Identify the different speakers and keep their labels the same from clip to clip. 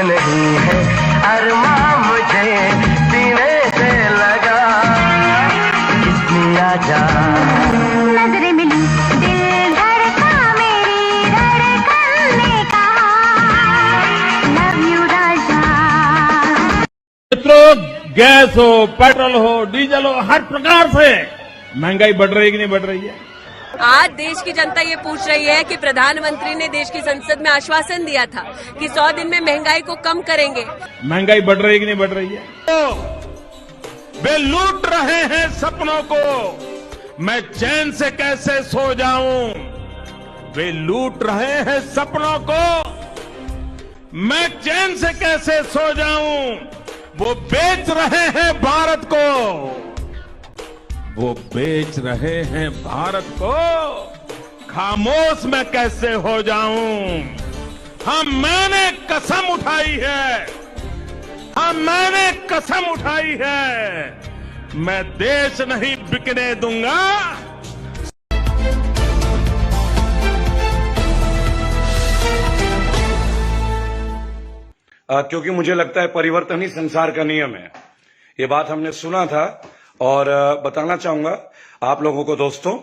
Speaker 1: नहीं है अरमां मुझे सीने से लगा, कितनी आजा
Speaker 2: नजरें मिली दिल धड़का मेरी धड़कन ने कहा लव यू राजा।
Speaker 3: मित्रों, गैस हो, पेट्रोल हो, डीजल हो, हर प्रकार से महंगाई बढ़ रही है कि नहीं बढ़ रही है?
Speaker 4: आज देश की जनता ये पूछ रही है कि प्रधानमंत्री ने देश की संसद में आश्वासन दिया था कि 100 दिन में महंगाई को कम करेंगे।
Speaker 3: महंगाई बढ़ रही है कि नहीं बढ़ रही है? वे लूट रहे हैं सपनों को, मैं चैन से कैसे सो जाऊं। वे लूट रहे हैं सपनों को, मैं चैन से कैसे सो जाऊं। वो बेच रहे हैं भारत को, वो बेच रहे हैं भारत को, खामोश मैं कैसे हो जाऊं। मैंने कसम उठाई है, मैंने कसम उठाई है, मैं देश नहीं बिकने दूंगा।
Speaker 5: क्योंकि मुझे लगता है परिवर्तन ही संसार का नियम है। ये बात हमने सुना था और बताना चाहूंगा आप लोगों को दोस्तों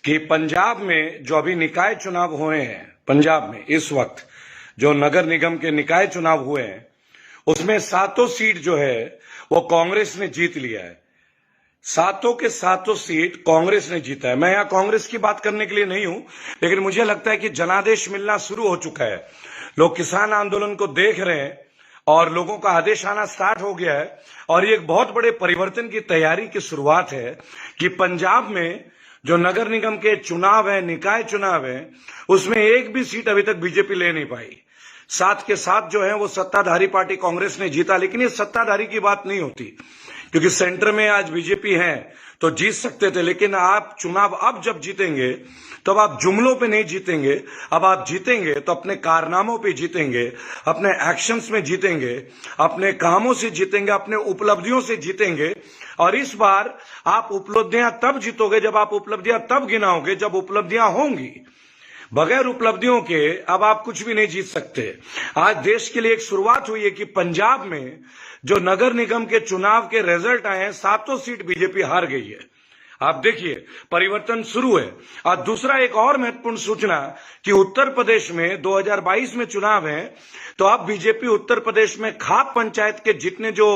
Speaker 5: कि पंजाब में जो अभी निकाय चुनाव हुए हैं, पंजाब में इस वक्त जो नगर निगम के निकाय चुनाव हुए हैं, उसमें 7 सीट जो है वो कांग्रेस ने जीत लिया है। 7 के 7 सीट कांग्रेस ने जीता है। मैं यहां कांग्रेस की बात करने के लिए नहीं हूं, लेकिन मुझे लगता है कि जनादेश मिलना शुरू हो चुका है। लोग किसान आंदोलन को देख रहे हैं और लोगों का आदेश आना स्टार्ट हो गया है और ये एक बहुत बड़े परिवर्तन की तैयारी की शुरुआत है कि पंजाब में जो नगर निगम के चुनाव है, निकाय चुनाव है, उसमें एक भी सीट अभी तक बीजेपी ले नहीं पाई। 7 के 7 जो है वो सत्ताधारी पार्टी कांग्रेस ने जीता, लेकिन ये सत्ताधारी की बात नहीं होती क्योंकि सेंटर में आज बीजेपी है तो जीत सकते थे, लेकिन आप चुनाव अब जब जीतेंगे तब आप जुमलों पे नहीं जीतेंगे। अब आप जीतेंगे तो अपने कारनामों पे जीतेंगे, अपने एक्शंस में जीतेंगे, अपने कामों से जीतेंगे, अपने उपलब्धियों से जीतेंगे। और इस बार आप उपलब्धियां तब जीतोगे जब आप उपलब्धियां तब गिनाओगे जब उपलब्धियां होंगी। बगैर उपलब्धियों के अब आप कुछ भी नहीं जीत सकते। आज देश के लिए एक शुरुआत हुई है कि पंजाब में जो नगर निगम के चुनाव के रिजल्ट आए हैं, 7 सीट बीजेपी हार गई है। आप देखिए परिवर्तन शुरू है। और दूसरा एक और महत्वपूर्ण सूचना कि उत्तर प्रदेश में 2022 में चुनाव है तो अब बीजेपी उत्तर प्रदेश में खाप पंचायत के जितने जो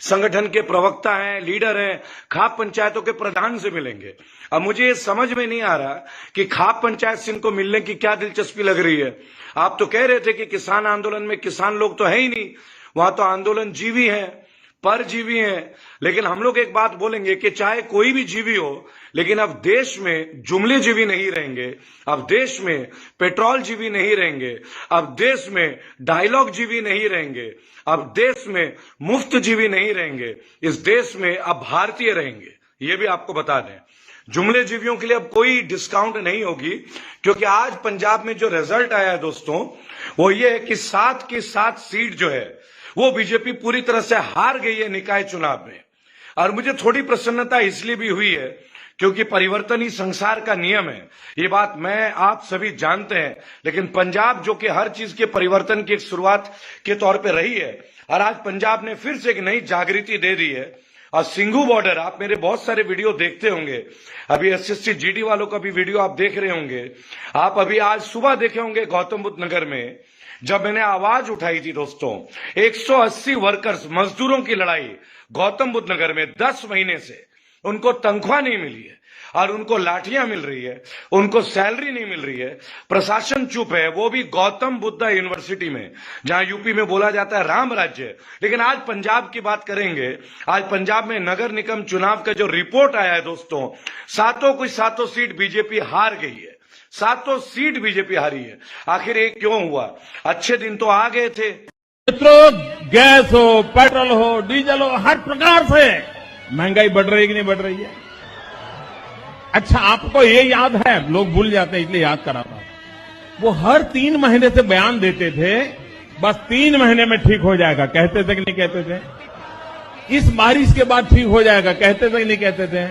Speaker 5: संगठन के प्रवक्ता हैं, लीडर हैं, खाप पंचायतों के प्रधान से मिलेंगे। अब मुझे ये समझ में नहीं आ रहा कि खाप पंचायत से इनको मिलने की क्या दिलचस्पी लग रही है। आप तो कह रहे थे कि किसान आंदोलन में किसान लोग तो है ही नहीं, वहां तो आंदोलन जीवी है, परजीवी हैं। लेकिन हम लोग एक बात बोलेंगे कि चाहे कोई भी जीवी हो, लेकिन अब देश में जुमले जीवी नहीं रहेंगे, अब देश में पेट्रोल जीवी नहीं रहेंगे, अब देश में डायलॉग जीवी नहीं रहेंगे, अब देश में मुफ्त जीवी नहीं रहेंगे। इस देश में अब भारतीय रहेंगे। ये भी आपको बता दें, जुमले जीवियों के लिए अब कोई डिस्काउंट नहीं होगी, क्योंकि आज पंजाब में जो रिजल्ट आया है दोस्तों वो ये है कि 7 की 7 सीट जो है वो बीजेपी पूरी तरह से हार गई है निकाय चुनाव में। और मुझे थोड़ी प्रसन्नता इसलिए भी हुई है क्योंकि परिवर्तन ही संसार का नियम है। ये बात मैं आप सभी जानते हैं, लेकिन पंजाब जो कि हर चीज के परिवर्तन की एक शुरुआत के तौर पे रही है और आज पंजाब ने फिर से एक नई जागृति दे दी है। और सिंघू बॉर्डर, आप मेरे बहुत सारे वीडियो देखते होंगे, अभी एसएससी जीडी वालों का भी वीडियो आप देख रहे होंगे, आप अभी आज सुबह देखे होंगे गौतम बुद्ध नगर में जब मैंने आवाज उठाई थी दोस्तों। 180 वर्कर्स, मजदूरों की लड़ाई गौतम बुद्ध नगर में 10 महीने से उनको तनख्वाह नहीं मिली है और उनको लाठियां मिल रही है, उनको सैलरी नहीं मिल रही है, प्रशासन चुप है, वो भी गौतम बुद्ध यूनिवर्सिटी में जहां यूपी में बोला जाता है राम राज्य। लेकिन आज पंजाब की बात करेंगे। आज पंजाब में नगर निगम चुनाव का जो रिपोर्ट आया है दोस्तों, 7 की 7 सीट बीजेपी हार गई है। 7 सीट बीजेपी हारी है। आखिर ये क्यों हुआ? अच्छे दिन तो आ गए थे।
Speaker 3: मित्रों, गैस हो, पेट्रोल हो, डीजल हो, हर प्रकार से महंगाई बढ़ रही है कि नहीं बढ़ रही है? अच्छा, आपको ये याद है, लोग भूल जाते हैं इसलिए याद कराता हूं, वो हर 3 महीने से बयान देते थे बस 3 महीने में ठीक हो जाएगा। कहते थे कि नहीं कहते थे? इस बारिश के बाद ठीक हो जाएगा, कहते थे कि नहीं कहते थे?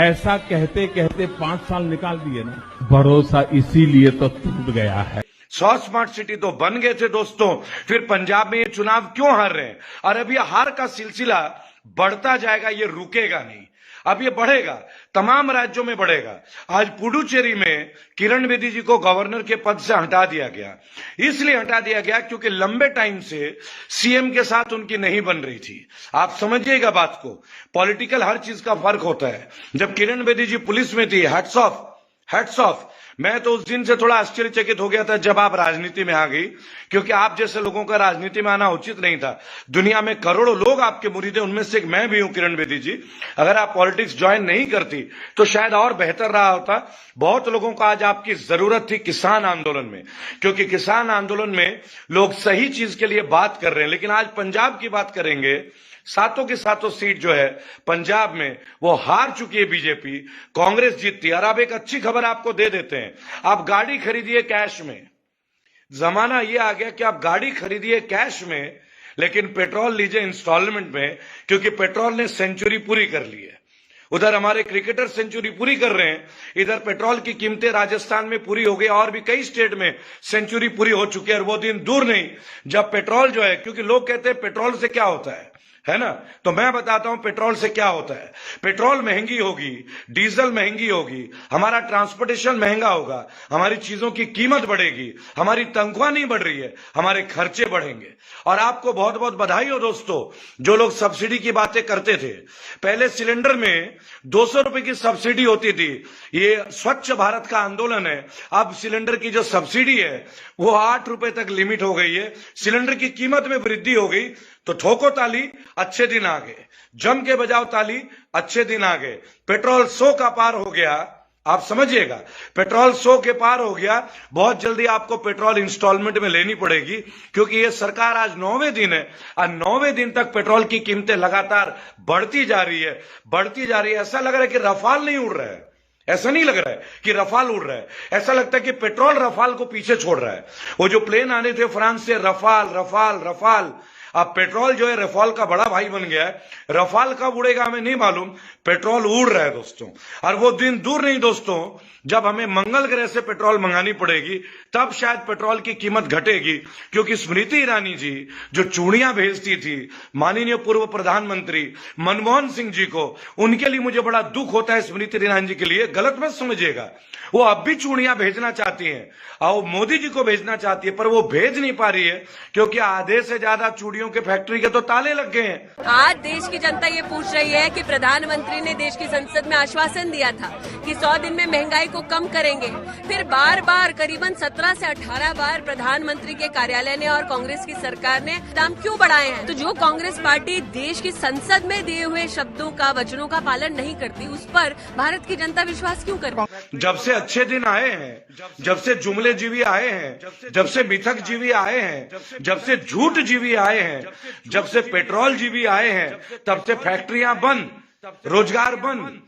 Speaker 3: ऐसा कहते कहते 5 साल निकाल दिए ना। भरोसा इसीलिए तो टूट गया है।
Speaker 5: 100 स्मार्ट सिटी तो बन गए थे दोस्तों, फिर पंजाब में ये चुनाव क्यों हार रहे हैं? और अब ये हार का सिलसिला बढ़ता जाएगा, ये रुकेगा नहीं, अब ये बढ़ेगा, तमाम राज्यों में बढ़ेगा। आज पुडुचेरी में किरण बेदी जी को गवर्नर के पद से हटा दिया गया, इसलिए हटा दिया गया क्योंकि लंबे टाइम से सीएम के साथ उनकी नहीं बन रही थी। आप समझिएगा बात को, पॉलिटिकल हर चीज का फर्क होता है। जब किरण बेदी जी पुलिस में थी, हैट्स ऑफ, मैं तो उस दिन से थोड़ा आश्चर्यचकित हो गया था जब आप राजनीति में आ गई, क्योंकि आप जैसे लोगों का राजनीति में आना उचित नहीं था। दुनिया में करोड़ों लोग आपके मुरीद हैं, उनमें से एक मैं भी हूं, किरण बेदी जी। अगर आप पॉलिटिक्स ज्वाइन नहीं करती तो शायद और बेहतर रहा होता। बहुत लोगों को आज आपकी जरूरत थी किसान आंदोलन में, क्योंकि किसान आंदोलन में लोग सही चीज के लिए बात कर रहे हैं। लेकिन आज पंजाब की बात करेंगे, सातों की सातों सीट जो है पंजाब में वो हार चुकी है बीजेपी, कांग्रेस जीतती है। और अब एक अच्छी खबर आपको दे देते हैं, आप गाड़ी खरीदिए कैश में। जमाना ये आ गया कि आप गाड़ी खरीदिए कैश में, लेकिन पेट्रोल लीजिए इंस्टॉलमेंट में, क्योंकि पेट्रोल ने सेंचुरी पूरी कर ली है। उधर हमारे क्रिकेटर सेंचुरी पूरी कर रहे हैं, इधर पेट्रोल की कीमतें राजस्थान में पूरी हो गई और भी कई स्टेट में सेंचुरी पूरी हो चुकी है। और वो दिन दूर नहीं जब पेट्रोल जो है, क्योंकि लोग कहते हैं पेट्रोल से क्या होता है ना, तो मैं बताता हूं पेट्रोल से क्या होता है। पेट्रोल महंगी होगी, डीजल महंगी होगी, हमारा ट्रांसपोर्टेशन महंगा होगा, हमारी चीजों की कीमत बढ़ेगी, हमारी तनख्वाह नहीं बढ़ रही है, हमारे खर्चे बढ़ेंगे। और आपको बहुत बहुत बधाई हो दोस्तों, जो लोग सब्सिडी की बातें करते थे। पहले सिलेंडर में 200 रुपए की सब्सिडी होती थी, ये स्वच्छ भारत का आंदोलन है। अब सिलेंडर की जो सब्सिडी है वो 8 रुपए तक लिमिट हो गई है, सिलेंडर की कीमत में वृद्धि हो गई। तो ठोको ताली, अच्छे दिन आ गए, जम के बजाओ ताली, अच्छे दिन आ गए। पेट्रोल 100 का पार हो गया, आप समझिएगा, पेट्रोल 100 के पार हो गया। बहुत जल्दी आपको पेट्रोल इंस्टॉलमेंट में लेनी पड़ेगी, क्योंकि ये सरकार आज 9वें दिन है और 9वें दिन तक पेट्रोल की कीमतें लगातार बढ़ती जा रही है। ऐसा लग रहा है कि रफाल नहीं उड़ रहा है, ऐसा नहीं लग रहा है कि रफाल उड़ रहा है, ऐसा लगता है कि पेट्रोल रफाल को पीछे छोड़ रहा है। वो जो प्लेन आने थे फ्रांस से, रफाल, अब पेट्रोल जो है रफाल का बड़ा भाई बन गया है। रफाल कब उड़ेगा हमें नहीं मालूम, पेट्रोल उड़ रहा है दोस्तों। और वो दिन दूर नहीं दोस्तों जब हमें मंगल ग्रह से पेट्रोल मंगानी पड़ेगी, तब शायद पेट्रोल की कीमत घटेगी। क्योंकि स्मृति ईरानी जी जो चूड़ियां भेजती थी माननीय पूर्व प्रधानमंत्री मनमोहन सिंह जी को, उनके लिए मुझे बड़ा दुख होता है स्मृति ईरानी जी के लिए, गलत मत समझिएगा। वो अब भी चूड़ियां भेजना चाहती हैं और मोदी जी को भेजना चाहती है, पर वो भेज नहीं पा रही है क्योंकि आधे से ज्यादा चूड़ियों के फैक्ट्री के तो ताले लग गए हैं।
Speaker 4: आज देश की जनता ये पूछ रही है कि प्रधानमंत्री ने देश की संसद में आश्वासन दिया था कि 100 दिन में महंगाई को कम करेंगे। फिर बार बार करीबन 17 से 18 बार प्रधानमंत्री के कार्यालय ने और कांग्रेस की सरकार ने दाम क्यों बढ़ाए हैं? तो जो कांग्रेस पार्टी देश की संसद में दिए हुए शब्दों का, वचनों का पालन नहीं करती, उस पर भारत की जनता विश्वास क्यों करे?
Speaker 5: जब से अच्छे दिन आए हैं, जब से जुमले जीवी आए हैं, जब से मिथक जीवी आए हैं, जब से झूठ जीवी आए हैं, जब से पेट्रोल जीवी आए हैं, तब से फैक्ट्रियां बंद, रोजगार बंद,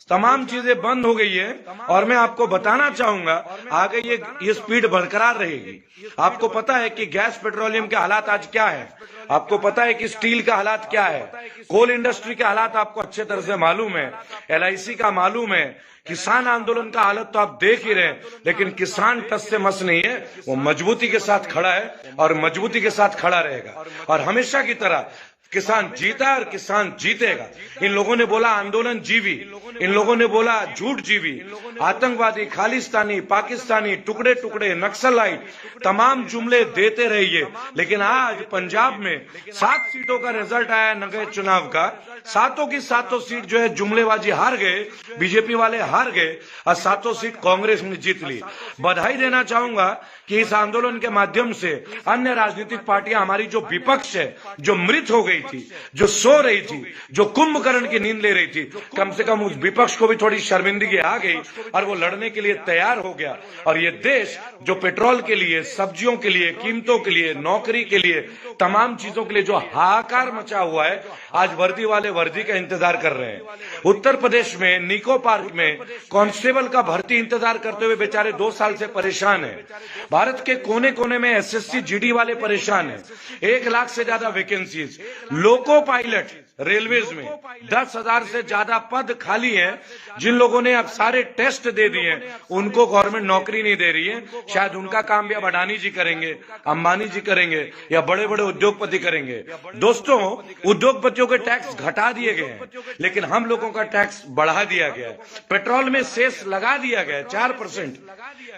Speaker 5: तमाम चीजें बंद हो गई है। और मैं आपको बताना चाहूंगा आगे ये स्पीड बरकरार रहेगी। आपको पता है कि गैस पेट्रोलियम के हालात आज क्या है, आपको पता है कि स्टील का हालात क्या है, कोल इंडस्ट्री के हालात आपको अच्छे तरह से मालूम है, LIC का मालूम है, किसान आंदोलन का हालत तो आप देख ही रहे हैं। लेकिन किसान टस से मस नहीं है, वो मजबूती के साथ खड़ा है और मजबूती के साथ खड़ा रहेगा। और हमेशा की तरह किसान जीता और किसान जीतेगा। इन लोगों ने बोला आंदोलन जीवी, इन लोगों ने बोला झूठ जीवी, आतंकवादी, खालिस्तानी, पाकिस्तानी, टुकड़े टुकड़े, नक्सलाइट, तमाम जुमले देते रहिए। लेकिन आज पंजाब में 7 सीटों का रिजल्ट आया नगर चुनाव का, सातों की सातों सीट जो है जुमलेबाजी हार गए, बीजेपी वाले हार गए और सातों सीट कांग्रेस ने जीत ली। बधाई देना चाहूंगा कि इस आंदोलन के माध्यम से अन्य राजनीतिक पार्टियां, हमारी जो विपक्ष है, जो मृत हो गई थी, जो सो रही थी, जो कुंभकर्ण की नींद ले रही थी, कम से कम उस विपक्ष को भी थोड़ी शर्मिंदगी आ गई और वो लड़ने के लिए तैयार हो गया। और ये देश जो पेट्रोल के लिए, सब्जियों के लिए, कीमतों के लिए, नौकरी के लिए, तमाम चीजों के लिए जो हाहाकार मचा हुआ है, आज वर्दी वाले वर्दी का इंतजार कर रहे हैं। उत्तर प्रदेश में निको पार्क में कांस्टेबल का भर्ती इंतजार करते हुए बेचारे 2 साल से परेशान है। भारत के कोने कोने में SSC GD वाले परेशान है। 1 लाख से ज्यादा वैकेंसीज, लोको पायलट रेलवेज में 10,000 से ज्यादा पद खाली हैं। जिन लोगों ने अब सारे टेस्ट दे दिए हैं उनको गवर्नमेंट नौकरी नहीं दे रही है। शायद उनका काम भी अब अडानी जी करेंगे, अंबानी जी करेंगे या बड़े बड़े उद्योगपति करेंगे। दोस्तों, उद्योगपतियों के टैक्स घटा दिए गए हैं, लेकिन हम लोगों का टैक्स बढ़ा दिया गया है। पेट्रोल में सेस लगा दिया गया है 4%।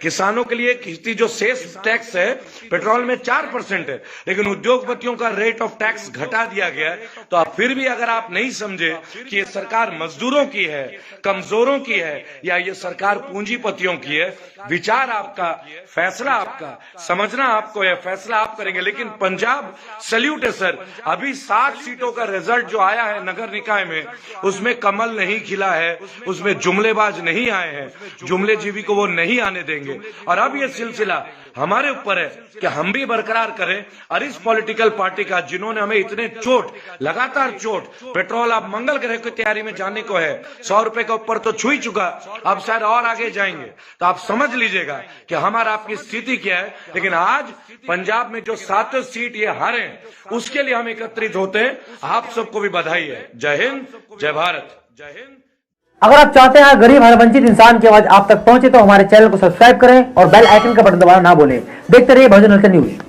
Speaker 5: किसानों के लिए किस्ती जो सेस टैक्स है पेट्रोल में 4% है, लेकिन उद्योगपतियों का रेट ऑफ टैक्स घटा दिया गया है। तो आप फिर भी अगर आप नहीं समझे कि ये सरकार मजदूरों की है, कमजोरों की है, या ये सरकार पूंजीपतियों की है, विचार आपका, फैसला आपका, समझना आपको है, फैसला आप करेंगे। लेकिन पंजाब सल्यूट है सर। अभी 60 सीटों का रिजल्ट जो आया है नगर निकाय में, उसमें कमल नहीं खिला है, उसमें जुमलेबाज नहीं आए हैं, जुमलेजीवी को वो नहीं आने देंगे। और अब ये सिलसिला हमारे ऊपर है कि हम भी बरकरार करें। और इस पॉलिटिकल पार्टी का जिन्होंने हमें इतने चोट, लगातार चोट, पेट्रोल अब मंगल ग्रह की तैयारी में जाने को है, 100 रुपए के ऊपर तो छू ही चुका, अब शायद और आगे जाएंगे। तो आप समझ लीजिएगा कि हमारा आपकी स्थिति क्या है। लेकिन आज पंजाब में जो 7 सीट ये हारे, उसके लिए हम एकत्रित होते हैं। आप सबको भी बधाई है। जय हिंद, जय भारत। जय हिंद।
Speaker 6: अगर आप चाहते हैं गरीब हर वंचित इंसान की आवाज आप तक पहुंचे तो हमारे चैनल को सब्सक्राइब करें और बेल आइकन का बटन दबाना ना भूलें। देखते रहिए बहुजन न्यूज।